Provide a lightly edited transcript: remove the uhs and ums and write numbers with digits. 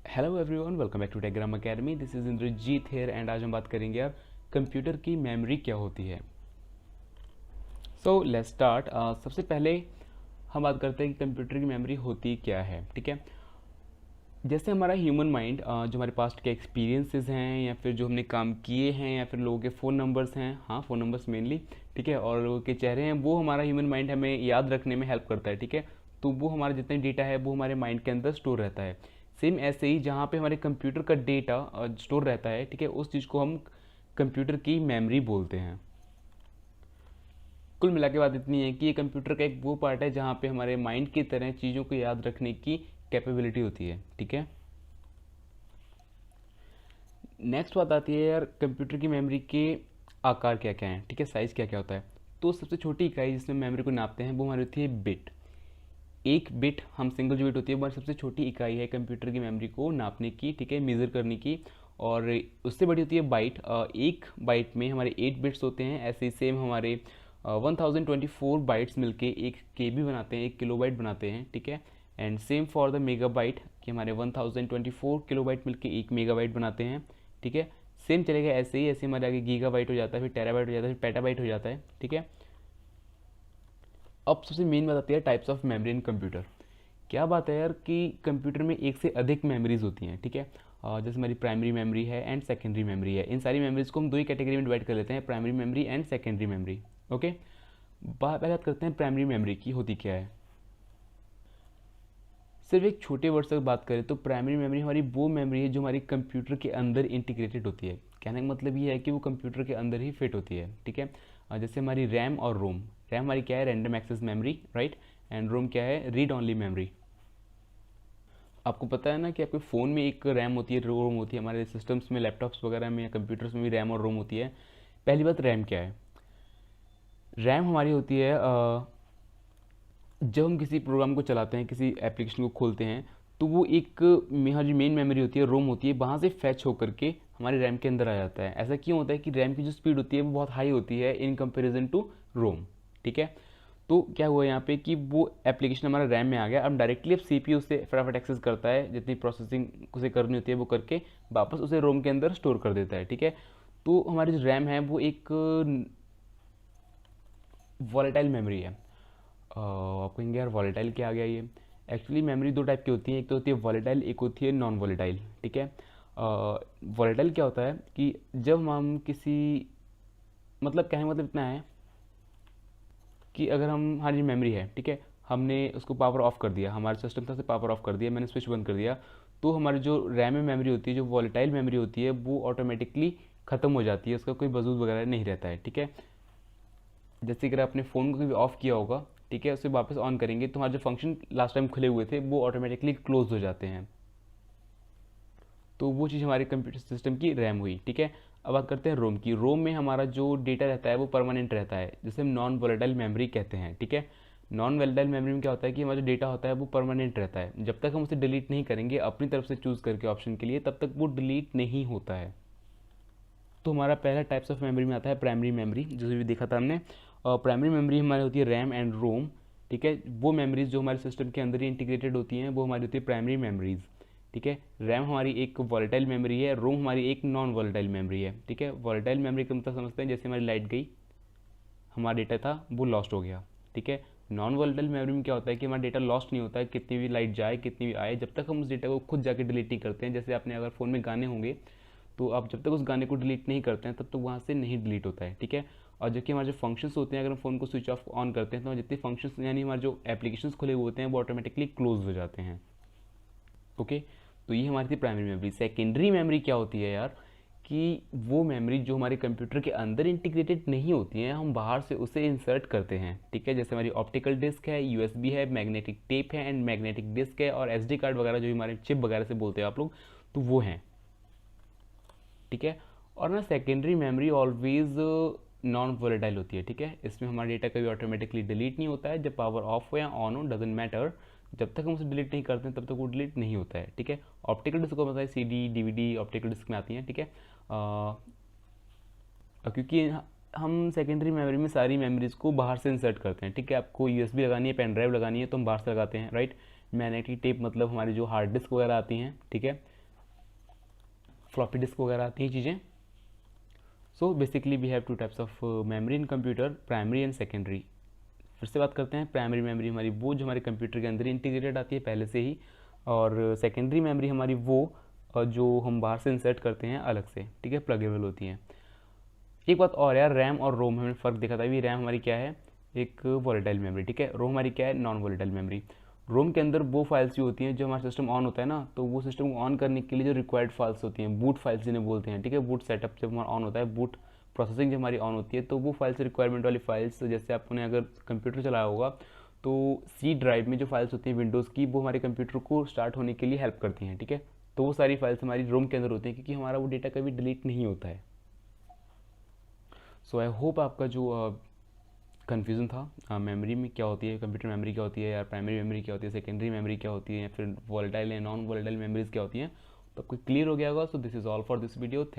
Hello everyone, welcome back to Techgram academy. This is Indrajeet here and आज हम बात करेंगे यार कंप्यूटर की मेमोरी क्या होती है। So let's start. सबसे पहले हम बात करते हैं कि कंप्यूटर की मेमोरी होती क्या है। ठीक है, जैसे हमारा ह्यूमन माइंड जो हमारे पास्ट के एक्सपीरियंसेस हैं या फिर जो हमने काम किए हैं या फिर लोगों के फ़ोन नंबर्स हैं, हाँ फ़ोन नंबर्स मेनली, ठीक है, और लोगों के चेहरे हैं, वो हमारा ह्यूमन माइंड हमें याद रखने में हेल्प करता है। ठीक है, तो वो हमारा जितना डेटा है वो हमारे माइंड के अंदर स्टोर रहता है। सेम ऐसे ही जहाँ पे हमारे कंप्यूटर का डेटा स्टोर रहता है, ठीक है, उस चीज़ को हम कंप्यूटर की मेमोरी बोलते हैं। कुल मिला के बात इतनी है कि ये कंप्यूटर का एक वो पार्ट है जहाँ पे हमारे माइंड की तरह चीज़ों को याद रखने की कैपेबिलिटी होती है। ठीक है, नेक्स्ट बात आती है यार कंप्यूटर की मेमोरी के आकार क्या क्या हैं। ठीक है, साइज़ क्या क्या होता है। तो सबसे छोटी इकाई जिसमें मेमोरी को नापते हैं वो हमारी होती है बिट। एक बिट, हम सिंगल जो बिट होती है वो सबसे छोटी इकाई है कंप्यूटर की मेमोरी को नापने की, ठीक है, मेज़र करने की। और उससे बड़ी होती है बाइट। एक बाइट में हमारे 8 बिट्स होते हैं। ऐसे ही सेम हमारे 1024 बाइट्स मिलके एक केबी बनाते हैं, एक किलोबाइट बनाते हैं। ठीक है, and same for the megabyte कि हमारे 1024 किलोबाइट मिलके एक मेगाबाइट बनाते हैं। ठीक है, सेम चलेगा ऐसे ही, ऐसे हमारे आगे गीगाबाइट हो जाता है, फिर टेराबाइट हो जाता है, फिर पेटाबाइट हो जाता है। ठीक है, अब सबसे मेन बात आती है types of memory in computer. क्या बात है यार कि कंप्यूटर में एक से अधिक मेमोरीज होती हैं। ठीक है, जैसे हमारी प्राइमरी मेमोरी है एंड सेकेंडरी मेमोरी है। इन सारी मेमोरीज को हम दो ही कैटेगरी में डिवाइड कर लेते हैं, primary memory and secondary memory. Okay, पहले बात करते हैं प्राइमरी मेमोरी की होती क्या है। सिर्फ एक छोटे वर्ड से बात करें तो प्राइमरी मेमोरी हमारी वो मेमोरी है जो हमारी कंप्यूटर के अंदर इंटीग्रेटेड होती है। कहने का मतलब ये है कि वो कंप्यूटर के अंदर ही फिट होती है। ठीक है, जैसे हमारी रैम और रोम। रैम हमारी क्या है, random access memory, right, and ROM क्या है, रीड ऑनली मेमोरी। आपको पता है ना कि आपके फ़ोन में एक रैम होती है, रोम होती है। हमारे सिस्टम्स में, लैपटॉप्स वगैरह में या कंप्यूटर्स में भी रैम और रोम होती है। पहली बात, रैम क्या है। रैम हमारी होती है जब हम किसी प्रोग्राम को चलाते हैं, किसी एप्लीकेशन को खोलते हैं, तो वो एक हमारी मेन मेमोरी होती है, रोम होती है, वहाँ से फैच होकर के हमारे रैम के अंदर आ जाता है। ऐसा क्यों होता है कि रैम की जो स्पीड होती है वो बहुत हाई होती है इन कंपेरिजन टू रोम। ठीक है, तो क्या हुआ यहाँ पे कि वो एप्लीकेशन हमारा रैम में आ गया। अब डायरेक्टली अब सीपीयू से फटाफट एक्सेस करता है, जितनी प्रोसेसिंग उसे करनी होती है वो करके वापस उसे रोम के अंदर स्टोर कर देता है। ठीक है, तो हमारी जो रैम है वो एक वॉलेटाइल मेमोरी है। आप कहेंगे यार वॉलेटाइल क्या आ गया ये। एक्चुअली मेमोरी दो टाइप की होती है, एक तो होती है वॉलेटाइल, एक होती है नॉन वॉलेटाइल। ठीक है, वॉलेटाइल क्या होता है कि जब हम किसी, मतलब कहने का मतलब इतना है कि अगर हम, हमारी मेमोरी है, ठीक है, हमने उसको पावर ऑफ कर दिया, हमारे सिस्टम था से पावर ऑफ कर दिया, मैंने स्विच बंद कर दिया, तो हमारी जो रैम में मेमोरी होती है, जो वॉलेटाइल मेमोरी होती है, वो ऑटोमेटिकली ख़त्म हो जाती है, उसका कोई वजूद वगैरह नहीं रहता है। ठीक है, जैसे अगर आपने फ़ोन को कभी ऑफ किया होगा, ठीक है, उसे वापस ऑन करेंगे तो हमारे जो फंक्शन लास्ट टाइम खुले हुए थे वो ऑटोमेटिकली क्लोज हो जाते हैं। तो वो चीज़ हमारे कंप्यूटर सिस्टम की रैम हुई। ठीक है, अब बात करते हैं रोम की। रोम में हमारा जो डेटा रहता है वो परमानेंट रहता है, जिसे हम नॉन वोलेटाइल मेमोरी कहते हैं। ठीक है, नॉन वोलेटाइल मेमोरी में क्या होता है कि हमारा जो डेटा होता है वो परमानेंट रहता है, जब तक हम उसे डिलीट नहीं करेंगे अपनी तरफ से चूज़ करके ऑप्शन के लिए, तब तक वो डिलीट नहीं होता है। तो हमारा पहला टाइप्स ऑफ मेमोरी में आता है प्राइमरी मेमोरी, जो भी देखा था हमने। और प्राइमरी मेमोरी हमारी होती है रैम एंड रोम। ठीक है, वो मेमोरीज जो हमारे सिस्टम के अंदर ही इंटीग्रेटेड होती हैं वो हमारी होती है प्राइमरी मेमोरीज। ठीक है, रैम हमारी एक वॉलेटाइल मेमोरी है, रोम हमारी एक नॉन वॉलेटाइल मेमोरी है। ठीक है, वॉलेटाइल मेमोरी का मतलब समझते हैं, जैसे हमारी लाइट गई, हमारा डेटा था वो लॉस्ट हो गया। ठीक है, नॉन वॉलेटाइल मेमोरी में क्या होता है कि हमारा डेटा लॉस्ट नहीं होता है, कितनी भी लाइट जाए कितनी भी आए, जब तक हम उस डेटा को खुद जाके डिलीट नहीं करते हैं। जैसे आपने अगर फ़ोन में गाने होंगे तो आप जब तक उस गाने को डिलीट नहीं करते हैं तब तक वहाँ से नहीं डिलीट होता है। ठीक है, और जबकि हमारे जो फंक्शंस होते हैं, अगर हम फ़ोन को स्विच ऑफ ऑन करते हैं तो जितने फंक्शंस यानी हमारे जो एप्लीकेशंस खुले हुए होते हैं वो ऑटोमेटिकली क्लोज हो जाते हैं। ओके, तो ये हमारी थी प्राइमरी मेमोरी। सेकेंडरी मेमोरी क्या होती है यार कि वो मेमोरी जो हमारे कंप्यूटर के अंदर इंटीग्रेटेड नहीं होती है, हम बाहर से उसे इंसर्ट करते हैं। ठीक है, जैसे हमारी ऑप्टिकल डिस्क है, यूएसबी है, मैग्नेटिक टेप है एंड मैग्नेटिक डिस्क है, और एसडी कार्ड वगैरह जो हमारे चिप वगैरह से बोलते हैं आप लोग, तो वो हैं। ठीक है, और ना secondary memory always non volatile होती है। ठीक है, इसमें हमारा डेटा कभी ऑटोमेटिकली डिलीट नहीं होता है, जब पावर ऑफ हो या ऑन हो डजेंट मैटर, जब तक हम उसे डिलीट नहीं करते हैं तब तक वो डिलीट नहीं होता है। ठीक है, ऑप्टिकल डिस्क को पता है, सीडी डीवीडी ऑप्टिकल डिस्क में आती हैं। ठीक है, क्योंकि हम सेकेंडरी मेमोरी में सारी मेमोरीज को बाहर से इंसर्ट करते हैं। ठीक है, आपको यूएसबी लगानी है, पेन ड्राइव लगानी है तो हम बाहर से लगाते हैं, राइट। मैग्नेटिक टेप मतलब हमारी जो हार्ड डिस्क वगैरह आती हैं, ठीक है, फ्लॉपी डिस्क वगैरह आती हैं चीज़ें। So basically we have two types of memory in computer, primary and secondary. फिर से बात करते हैं, प्राइमरी मेमोरी हमारी वो जो हमारे कंप्यूटर के अंदर इंटीग्रेटेड आती है पहले से ही, और सेकेंडरी मेमोरी हमारी वो जो हम बाहर से इंसर्ट करते हैं अलग से, ठीक है, प्लगेबल होती हैं। एक बात और यार, रैम और रोम हमने फ़र्क देखा था अभी। रैम हमारी क्या है, एक वॉलेटाइल मेमोरी, ठीक है। रोम हमारी क्या है, नॉन वॉलेटाइल मेमोरी। रोम के अंदर वो फाइल्स भी होती हैं जो हमारा सिस्टम ऑन होता है ना, तो वो सिस्टम को ऑन करने के लिए जो रिक्वायर्ड फाइल्स होती हैं, बूट फाइल्स जिन्हें बोलते हैं, ठीक है। बूट सेटअप जब हमारा ऑन होता है, बूट प्रोसेसिंग जब हमारी ऑन होती है, तो वो फाइल्स रिक्वायरमेंट वाली फाइल्स, जैसे आपने अगर कंप्यूटर चलाया होगा तो सी ड्राइव में जो फाइल्स होती हैं विंडोज़ की, वो हमारे कंप्यूटर को स्टार्ट होने के लिए हेल्प करती हैं, ठीक है। तो वो सारी फाइल्स हमारी रोम के अंदर होती हैं, क्योंकि हमारा वो डेटा कभी डिलीट नहीं होता है। सो आई होप आपका जो कन्फ्यूज़न था मेमोरी में क्या होती है, कंप्यूटर मेमोरी क्या होती है, या प्राइमरी मेमोरी क्या होती है, सेकेंडरी मेमोरी क्या होती है, या फिर वॉलेटाइल या नॉन वॉलेटाइल मेमोरीज क्या होती हैं, तो आपको क्लियर हो गया होगा। So this is all for this video. Thank